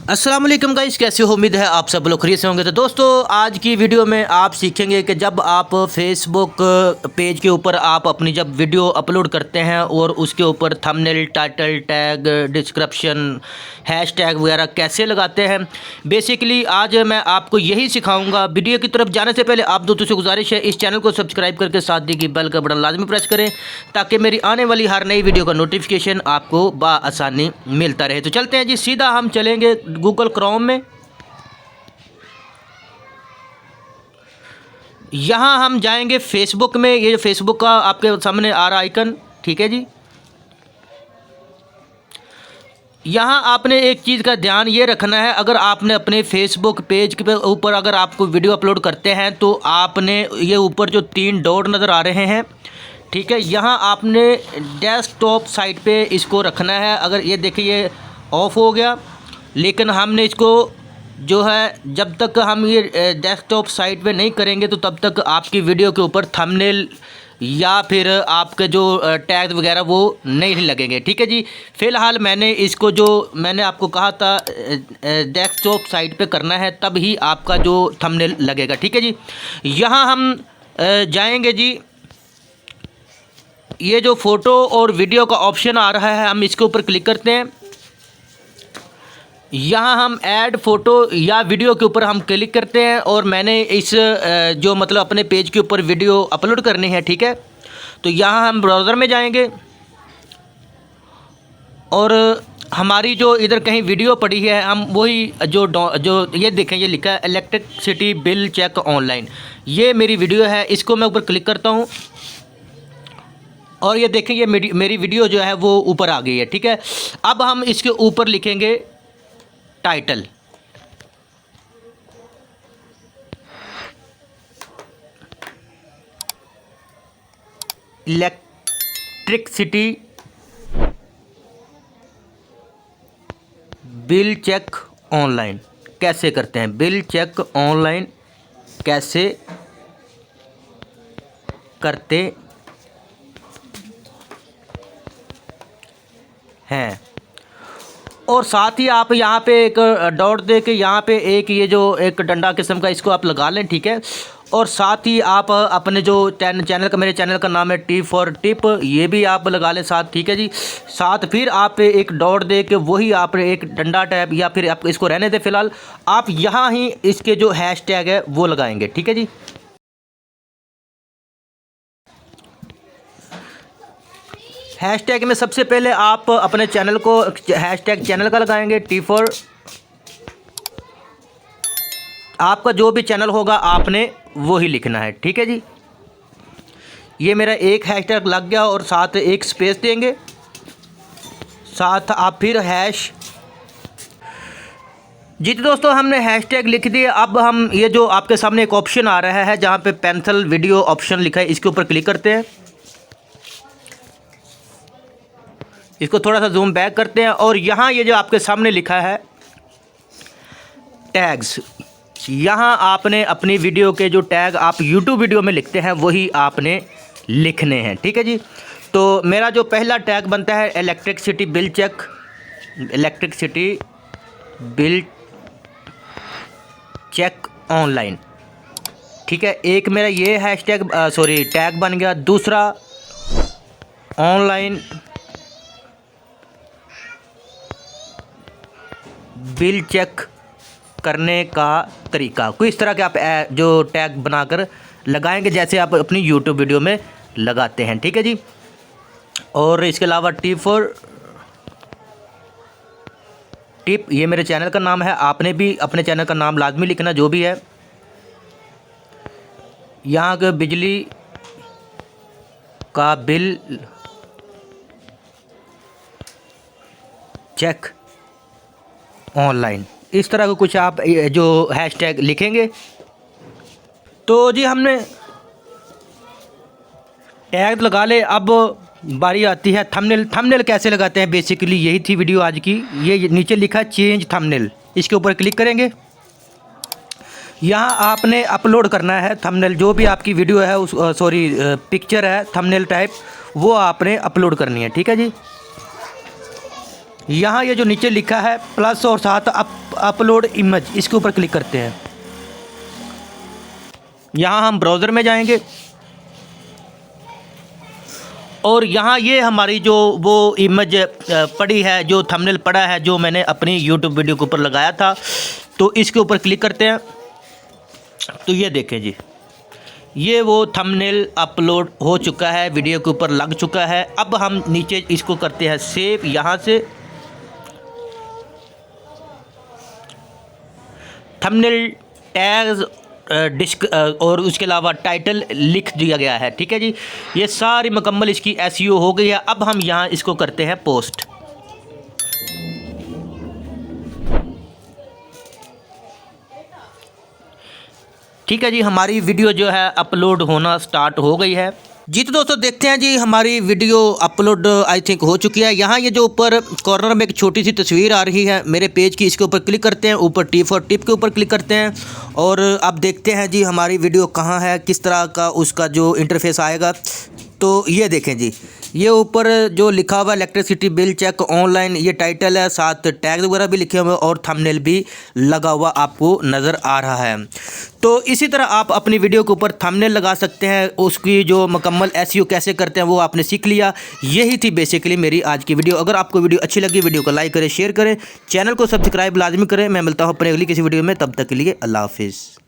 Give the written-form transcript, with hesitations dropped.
अस्सलाम वालेकुम गाइस, कैसे हो? उम्मीद है आप सब लोग खैरियत से होंगे। तो दोस्तों, आज की वीडियो में आप सीखेंगे कि जब आप फेसबुक पेज के ऊपर आप अपनी जब वीडियो अपलोड करते हैं और उसके ऊपर thumbnail, title, tag, description, hashtag वगैरह कैसे लगाते हैं। बेसिकली आज मैं आपको यही सिखाऊंगा। वीडियो की तरफ जाने से पहले आप दोस्तों से गुजारिश है, इस चैनल को सब्सक्राइब करके साथ दी गई बेल का बटन लाजमी प्रेस करें ताकि मेरी आने वाली हर नई वीडियो का नोटिफिकेशन आपको बआसानी मिलता रहे। तो चलते हैं जी, सीधा हम चलेंगे गूगल क्रोम में। यहाँ हम जाएंगे फेसबुक में। ये फेसबुक का आपके सामने आ रहा आइकन, ठीक है जी। यहाँ आपने एक चीज़ का ध्यान ये रखना है, अगर आपने अपने फेसबुक पेज के ऊपर अगर आपको वीडियो अपलोड करते हैं तो आपने ये ऊपर जो 3 डॉट नज़र आ रहे हैं, ठीक है, यहाँ आपने डेस्कटॉप साइट पे इसको रखना है। अगर ये देखिए ये ऑफ हो गया, लेकिन हमने इसको जो है जब तक हम ये डेस्कटॉप साइट पे नहीं करेंगे तो तब तक आपकी वीडियो के ऊपर थंबनेल या फिर आपके जो टैग वगैरह वो नहीं लगेंगे, ठीक है जी। फ़िलहाल मैंने इसको जो मैंने आपको कहा था डेस्कटॉप साइट पे करना है, तब ही आपका जो थंबनेल लगेगा, ठीक है जी। यहाँ हम जाएंगे जी, ये जो फ़ोटो और वीडियो का ऑप्शन आ रहा है हम इसके ऊपर क्लिक करते हैं। यहाँ हम ऐड फ़ोटो या वीडियो के ऊपर हम क्लिक करते हैं और मैंने इस जो मतलब अपने पेज के ऊपर वीडियो अपलोड करनी है, ठीक है। तो यहाँ हम ब्राउज़र में जाएंगे और हमारी जो इधर कहीं वीडियो पड़ी है हम वही जो ये देखें, ये लिखा है इलेक्ट्रिसिटी बिल चेक ऑनलाइन, ये मेरी वीडियो है। इसको मैं ऊपर क्लिक करता हूँ और ये देखें ये मेरी वीडियो जो है वो ऊपर आ गई है, ठीक है। अब हम इसके ऊपर लिखेंगे title, electricity bill check online कैसे करते हैं, बिल चेक ऑनलाइन कैसे करते हैं। और साथ ही आप यहाँ पे एक डॉट दे के यहाँ पे एक ये जो एक डंडा किस्म का इसको आप लगा लें, ठीक है। और साथ ही आप अपने जो चैनल का, मेरे चैनल का नाम है टिप फॉर टिप, ये भी आप लगा लें साथ, ठीक है जी। साथ फिर आप एक डॉट दे के वही आप एक डंडा टैब या फिर आप इसको रहने दें फ़िलहाल, आप यहाँ ही इसके जो हैशटैग है वो लगाएंगे, ठीक है जी। हैशटैग में सबसे पहले आप अपने चैनल को हैशटैग चैनल का लगाएंगे, टी फॉर आपका जो भी चैनल होगा आपने वो ही लिखना है, ठीक है जी। ये मेरा एक हैशटैग लग गया और साथ एक स्पेस देंगे, साथ आप फिर हैश जी। तो दोस्तों हमने हैशटैग लिख दिया। अब हम ये जो आपके सामने एक ऑप्शन आ रहा है जहाँ पे पेंसिल वीडियो ऑप्शन लिखा है, इसके ऊपर क्लिक करते हैं। इसको थोड़ा सा जूम बैक करते हैं और यहाँ ये जो आपके सामने लिखा है टैग्स, यहाँ आपने अपनी वीडियो के जो टैग आप यूट्यूब वीडियो में लिखते हैं वही आपने लिखने हैं, ठीक है जी। तो मेरा जो पहला टैग बनता है electricity bill check, electricity bill check online, ठीक है। एक मेरा ये हैशटैग टैग बन गया। दूसरा ऑनलाइन बिल चेक करने का तरीका, कोई इस तरह के आप जो टैग बनाकर लगाएंगे जैसे आप अपनी यूट्यूब वीडियो में लगाते हैं, ठीक है जी। और इसके अलावा टिप फॉर टिप, ये मेरे चैनल का नाम है, आपने भी अपने चैनल का नाम लाजमी लिखना जो भी है। यहाँ के बिजली का बिल चेक ऑनलाइन, इस तरह का कुछ आप जो हैशटैग लिखेंगे। तो जी हमने टैग लगा ले। अब बारी आती है थंबनेल। थंबनेल कैसे लगाते हैं, बेसिकली यही थी वीडियो आज की। ये नीचे लिखा चेंज थंबनेल, इसके ऊपर क्लिक करेंगे। यहाँ आपने अपलोड करना है थंबनेल, जो भी आपकी वीडियो है उस पिक्चर है थंबनेल टाइप, वो आपने अपलोड करनी है, ठीक है जी। यहाँ ये जो नीचे लिखा है प्लस और साथ अपलोड इमेज, इसके ऊपर क्लिक करते हैं। यहाँ हम ब्राउज़र में जाएंगे और यहाँ ये हमारी जो वो इमेज पड़ी है, जो थंबनेल पड़ा है, जो मैंने अपनी यूट्यूब वीडियो के ऊपर लगाया था, तो इसके ऊपर क्लिक करते हैं। तो ये देखें जी, ये वो थंबनेल अपलोड हो चुका है, वीडियो के ऊपर लग चुका है। अब हम नीचे इसको करते हैं सेव। यहाँ से थंबनेल टैग्स डिस्क और उसके अलावा टाइटल लिख दिया गया है। ठीक है जी, ये सारी मुकम्मल इसकी एसईओ हो गई है। अब हम यहाँ इसको करते हैं पोस्ट। ठीक है जी, हमारी वीडियो जो है अपलोड होना स्टार्ट हो गई है जी। तो दोस्तों देखते हैं जी, हमारी वीडियो अपलोड आई थिंक हो चुकी है। यहाँ ये जो ऊपर कॉर्नर में एक छोटी सी तस्वीर आ रही है मेरे पेज की, इसके ऊपर क्लिक करते हैं। ऊपर टिप फॉर टिप के ऊपर क्लिक करते हैं और अब देखते हैं जी हमारी वीडियो कहाँ है, किस तरह का उसका जो इंटरफेस आएगा। तो ये देखें जी, ये ऊपर जो लिखा हुआ है इलेक्ट्रिसिटी बिल चेक ऑनलाइन, ये टाइटल है, साथ टैग वगैरह भी लिखे हुए और थंबनेल भी लगा हुआ आपको नज़र आ रहा है। तो इसी तरह आप अपनी वीडियो के ऊपर थंबनेल लगा सकते हैं। उसकी जो मुकम्मल एसईओ कैसे करते हैं वो आपने सीख लिया। यही थी बेसिकली मेरी आज की वीडियो। अगर आपको वीडियो अच्छी लगी, वीडियो को लाइक करें, शेयर करें, चैनल को सब्सक्राइब लाजमी करें। मैं मिलता हूँ अपने अगली किसी वीडियो में, तब तक के लिए अल्लाह हाफिज़।